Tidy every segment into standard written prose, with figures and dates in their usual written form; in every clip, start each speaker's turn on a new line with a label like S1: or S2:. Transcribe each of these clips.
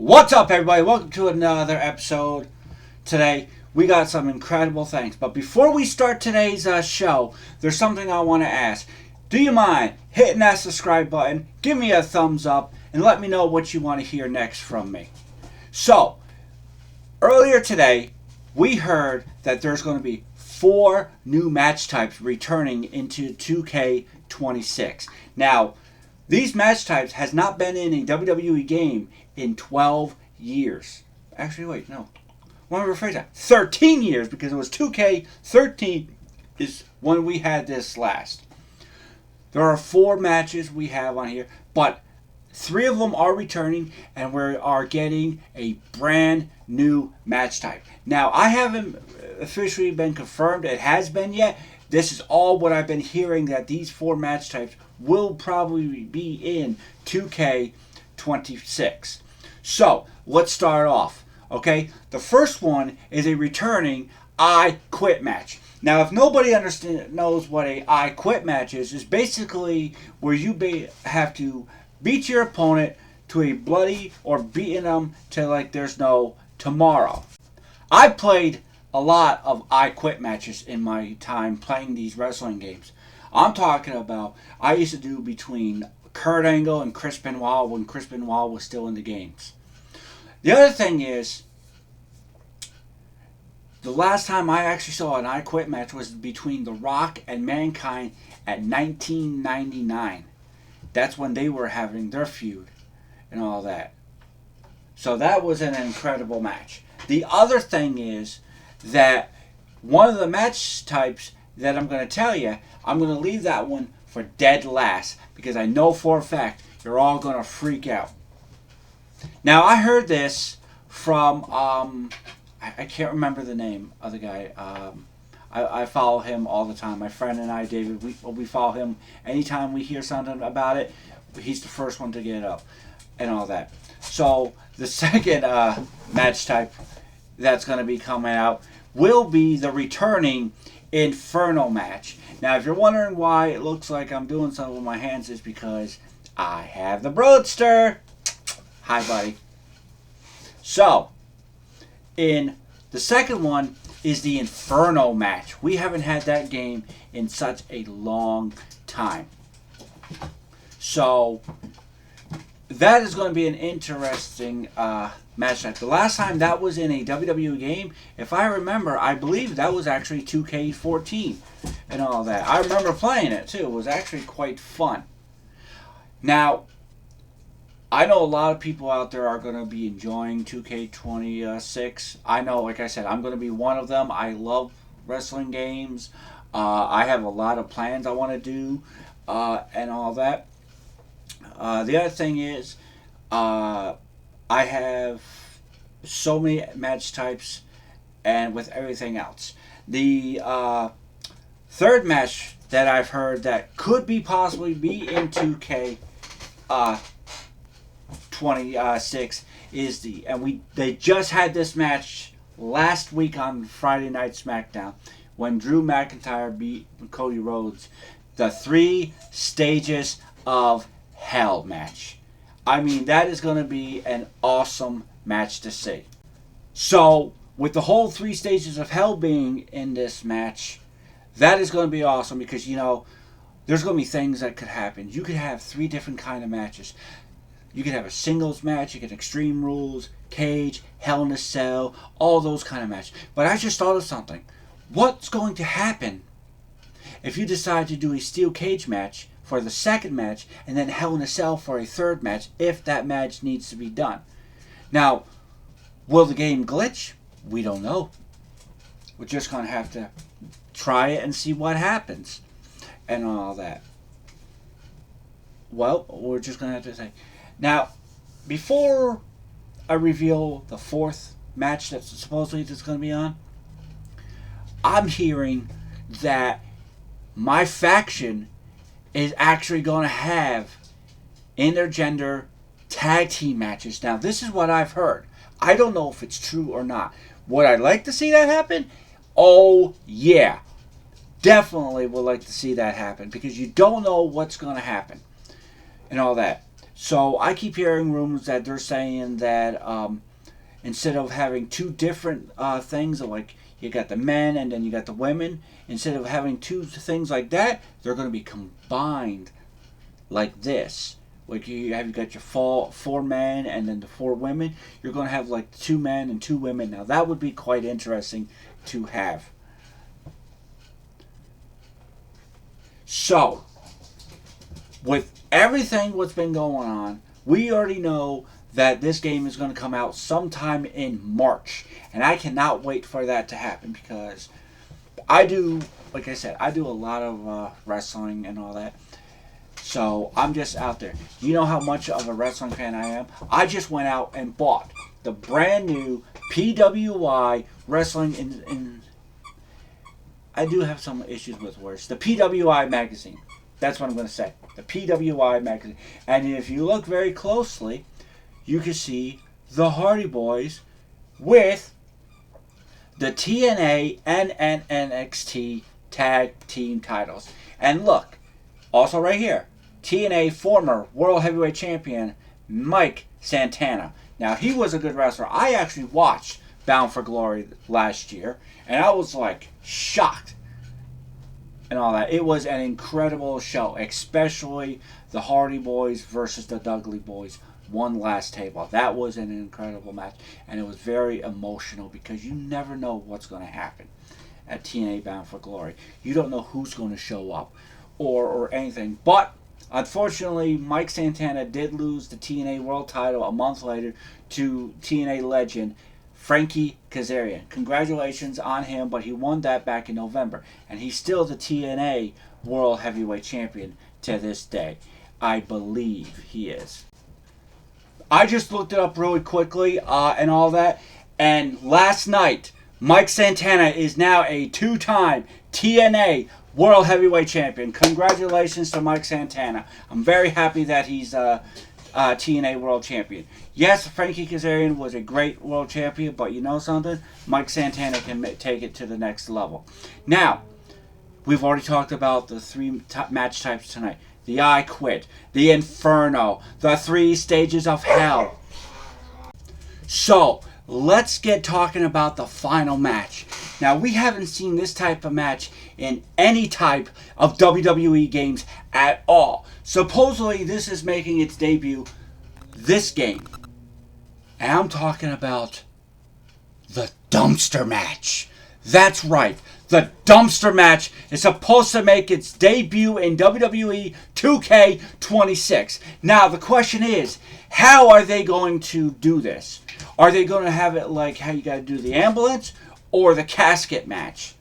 S1: What's up, everybody? Welcome to another episode. Today, we got some incredible things. But before we start today's show, there's something I want to ask. Do you mind hitting that subscribe button, give me a thumbs up, and let me know what you want to hear next from me? So, earlier today, we heard that there's going to be 4 new match types returning into 2K26. Now, these match types has not been in a WWE game in 12 years. Actually, wait, no. Let me rephrase that. 13 years, because it was 2K13 is when we had this last. There are 4 matches we have on here, but 3 of them are returning, and we are getting a brand new match type. Now, I haven't officially been confirmed it has been yet. This is all what I've been hearing, that these 4 match types will probably be in 2K26. So, let's start off. Okay, the first one is a returning I Quit match. Now, if nobody knows what a I Quit match is basically where you have to beat your opponent to a bloody or beating them to like there's no tomorrow. I played a lot of I Quit matches in my time playing these wrestling games. I'm talking about I used to do between Kurt Angle and Chris Benoit when Chris Benoit was still in the games. The other thing is, the last time I actually saw an I Quit match was between The Rock and Mankind at 1999. That's when they were having their feud and all that. So that was an incredible match. The other thing is that one of the match types that I'm going to tell you, I'm going to leave that one for dead last, because I know for a fact you're all going to freak out. Now, I heard this from, I can't remember the name of the guy. I follow him all the time. My friend and I, David, we follow him. Anytime we hear something about it, he's the first one to get up and all that. So, the second match type that's going to be coming out will be the returning Inferno match. Now, if you're wondering why it looks like I'm doing something with my hands, it's because I have the Broadster. Hi, buddy. So, in the second one is the Inferno match. We haven't had that game in such a long time. So, that is going to be an interesting match type. The last time that was in a WWE game, if I remember, I believe that was actually 2K14 and all that. I remember playing it too. It was actually quite fun. Now, I know a lot of people out there are going to be enjoying 2K26. I know, like I said, I'm going to be one of them. I love wrestling games. I have a lot of plans I want to do and all that. The other thing is, I have so many match types and with everything else. The third match that I've heard that could be possibly be in 2K26 is they just had this match last week on Friday Night SmackDown when Drew McIntyre beat Cody Rhodes. The 3 stages of Hell match. I mean, that is going to be an awesome match to see. So, with the whole 3 stages of Hell being in this match, that is going to be awesome because, you know, there's going to be things that could happen. You could have 3 different kind of matches. You could have a singles match, you could Extreme Rules, Cage, Hell in a Cell, all those kind of matches. But I just thought of something. What's going to happen if you decide to do a steel cage match for the second match, and then Hell in a Cell for a third match, if that match needs to be done? Now, will the game glitch? We don't know. We're just going to have to try it and see what happens, and all that. Well, we're just going to have to say. Now, before I reveal the 4th match that's supposedly that's going to be on, I'm hearing that my faction is actually going to have intergender tag team matches. Now, this is what I've heard. I don't know if it's true or not. Would I like to see that happen? Oh, yeah. Definitely would like to see that happen because you don't know what's going to happen and all that. So I keep hearing rumors that they're saying that instead of having two different things, like you got the men and then you got the women, instead of having two things like that, they're going to be combined like this. Like you got your four men and then the four women. You're going to have like two men and two women. Now that would be quite interesting to have. So, with everything what's been going on, we already know that this game is going to come out sometime in March. And I cannot wait for that to happen because I do, like I said, I do a lot of wrestling and all that. So I'm just out there. You know how much of a wrestling fan I am? I just went out and bought the brand new PWI Wrestling in I do have some issues with words. The PWI magazine. That's what I'm going to say. The PWI magazine. And if you look very closely, you can see the Hardy Boys with the TNA and NXT tag team titles. And look, also right here, TNA former World Heavyweight Champion Mike Santana. Now, he was a good wrestler. I actually watched Bound for Glory last year, and I was like shocked and all that. It was an incredible show, especially the Hardy Boys versus the Dudley Boys. One last table. That was an incredible match, and it was very emotional because you never know what's going to happen at TNA Bound for Glory. You don't know who's going to show up or anything. But unfortunately, Mike Santana did lose the TNA World title a month later to TNA legend Frankie Kazarian. Congratulations on him, but he won that back in November. And he's still the TNA World Heavyweight Champion to this day. I believe he is. I just looked it up really quickly and all that. And last night, Mike Santana is now a two-time TNA World Heavyweight Champion. Congratulations to Mike Santana. I'm very happy that he's TNA World Champion. Yes, Frankie Kazarian was a great World Champion, but you know something? Mike Santana can take it to the next level. Now, we've already talked about the three match types tonight. The I Quit, the Inferno, the 3 stages of hell. So, let's get talking about the final match. Now, we haven't seen this type of match in any type of WWE games at all. Supposedly, this is making its debut this game. And I'm talking about the dumpster match. That's right. The dumpster match is supposed to make its debut in WWE 2K26. Now, the question is, how are they going to do this? Are they going to have it like how you got to do the ambulance or the casket match?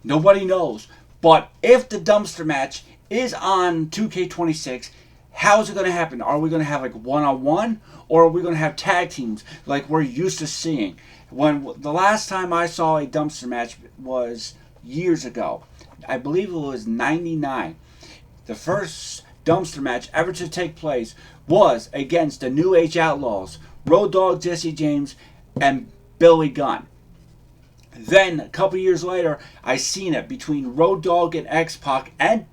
S1: Nobody knows. But if the dumpster match is on 2K26, how is it going to happen? Are we going to have like one-on-one, or are we going to have tag teams like we're used to seeing? When the last time I saw a dumpster match was years ago. I believe it was 99. The first dumpster match ever to take place was against the New Age Outlaws, Road Dogg, Jesse James, and Billy Gunn. Then, a couple years later, I seen it between Road Dogg and X-Pac and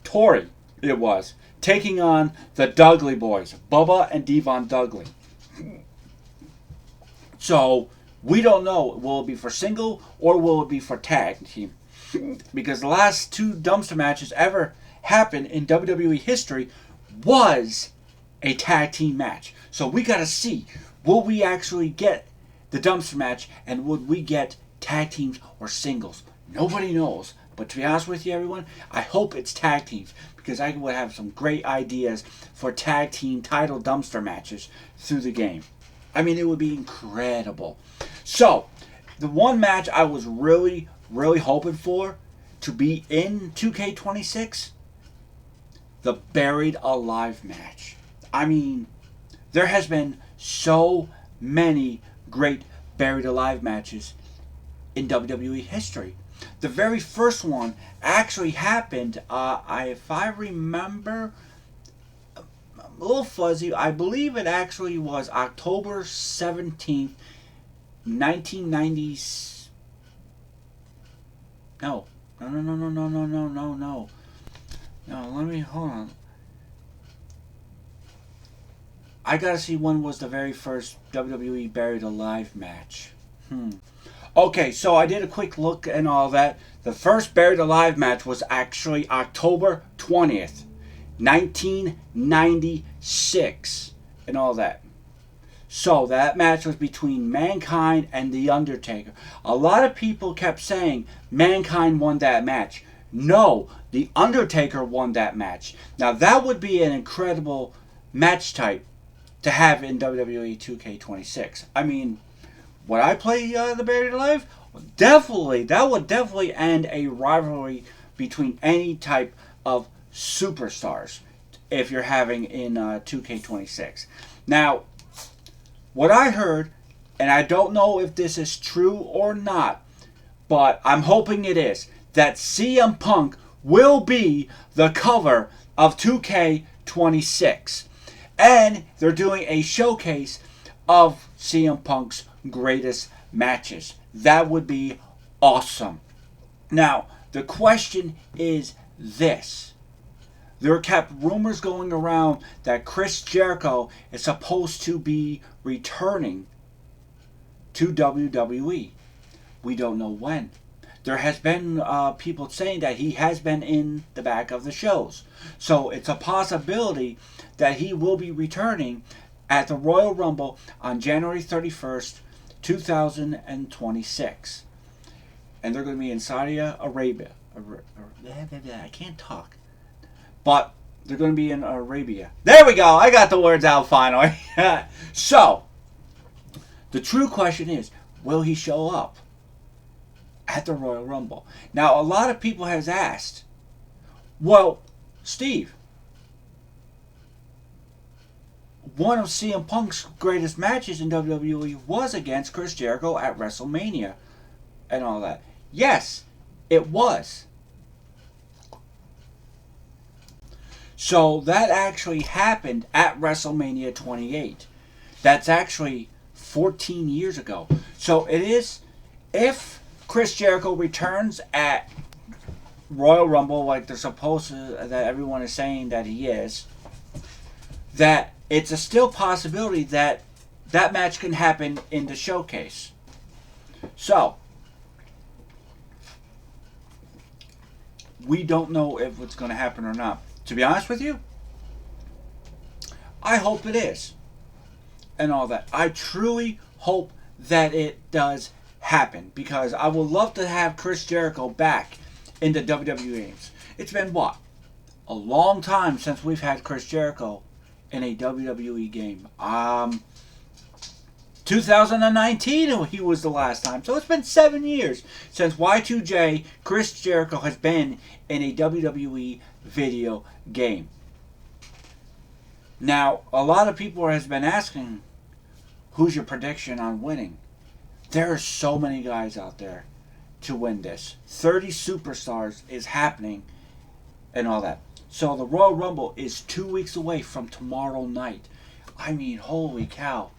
S1: Tori, it was, taking on the Dudley Boys, Bubba and Devon Dudley. So, we don't know, will it be for single or will it be for tag team? Because the last 2 dumpster matches ever happened in WWE history was a tag team match. So we got to see, will we actually get the dumpster match, and would we get tag teams or singles? Nobody knows. But to be honest with you, everyone, I hope it's tag teams, because I would have some great ideas for tag team title dumpster matches through the game. I mean, it would be incredible. So, the one match I was really hoping for to be in 2K26, the Buried Alive match. I mean, there has been so many great Buried Alive matches in WWE history. The very first one actually happened, if I remember, a little fuzzy, I believe it actually was October 17th, 1990. No, let me, hold on. I gotta see when was the very first WWE Buried Alive match. Okay, so I did a quick look and all that. The first Buried Alive match was actually October 20th, 1996, and all that. So that match was between Mankind and The Undertaker. A lot of people kept saying Mankind won that match. No, The Undertaker won that match. Now that would be an incredible match type to have in WWE 2K26. I mean, would I play the Buried Alive? Definitely. That would definitely end a rivalry between any type of superstars if you're having in 2K26. Now, what I heard, and I don't know if this is true or not, but I'm hoping it is, that CM Punk will be the cover of 2K26. And they're doing a showcase of CM Punk's greatest matches. That would be awesome. Now, the question is this. There kept rumors going around that Chris Jericho is supposed to be returning to WWE. We don't know when. There has been people saying that he has been in the back of the shows. So it's a possibility that he will be returning at the Royal Rumble on January 31st, 2026. And they're going to be in Saudi Arabia. I can't talk. But they're going to be in Arabia. There we go. I got the words out finally. So, the true question is, will he show up at the Royal Rumble? Now, a lot of people has asked, well, Steve, one of CM Punk's greatest matches in WWE was against Chris Jericho at WrestleMania and all that. Yes, it was. So that actually happened at WrestleMania 28. That's actually 14 years ago. So it is, if Chris Jericho returns at Royal Rumble like they're supposed to, that everyone is saying that he is, that it's a still possibility that that match can happen in the showcase. So, we don't know if it's going to happen or not. To be honest with you, I hope it is. And all that. I truly hope that it does happen. Because I would love to have Chris Jericho back in the WWE games. It's been what? A long time since we've had Chris Jericho in a WWE game. 2019 he was the last time. So it's been 7 years since Y2J Chris Jericho has been in a WWE video game. Now, a lot of people has been asking, who's your prediction on winning? There are so many guys out there to win this. 30 superstars is happening and all that. So the Royal Rumble is 2 weeks away from tomorrow night. I mean, holy cow.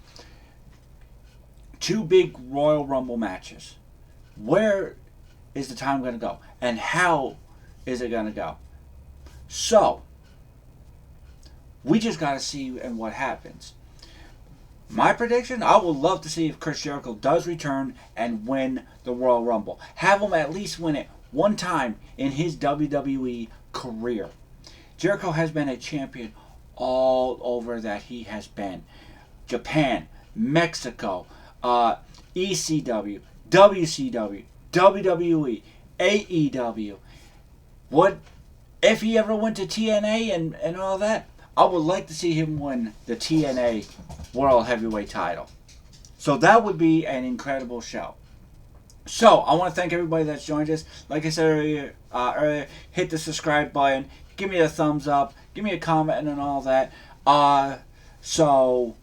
S1: 2 big Royal Rumble matches. Where is the time going to go? And how is it going to go? So, we just got to see and what happens. My prediction, I would love to see if Chris Jericho does return and win the Royal Rumble. Have him at least win it one time in his WWE career. Jericho has been a champion all over that he has been. Japan, Mexico, ECW, WCW, WWE, AEW. What if he ever went to TNA and all that? I would like to see him win the TNA World Heavyweight title. So that would be an incredible show. So I want to thank everybody that's joined us. Like I said earlier, hit the subscribe button. Give me a thumbs up. Give me a comment and all that. So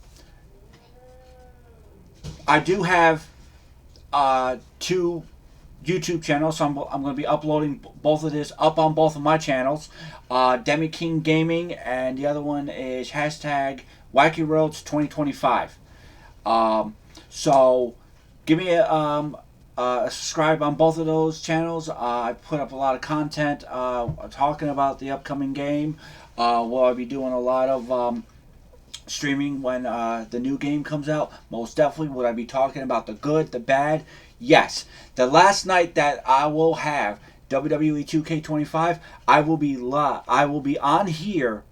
S1: I do have 2 YouTube channels, so I'm going to be uploading both of this up on both of my channels. Demi King Gaming, and the other one is hashtag Wacky Roads 2025. So give me a subscribe on both of those channels. I put up a lot of content talking about the upcoming game. I'll be doing a lot of streaming when the new game comes out. Most definitely. Would I be talking about the good, the bad? Yes. The last night that I will have WWE 2K25, I will be on here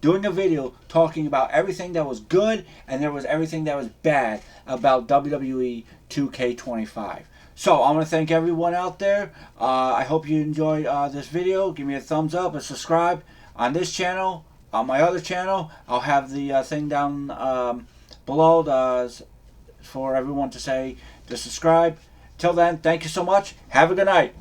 S1: doing a video talking about everything that was good and there was everything that was bad about WWE 2K25. So I want to thank everyone out there. I hope you enjoyed this video. Give me a thumbs up and subscribe on this channel. On my other channel, I'll have the thing down below for everyone to say to subscribe. Till then, thank you so much. Have a good night.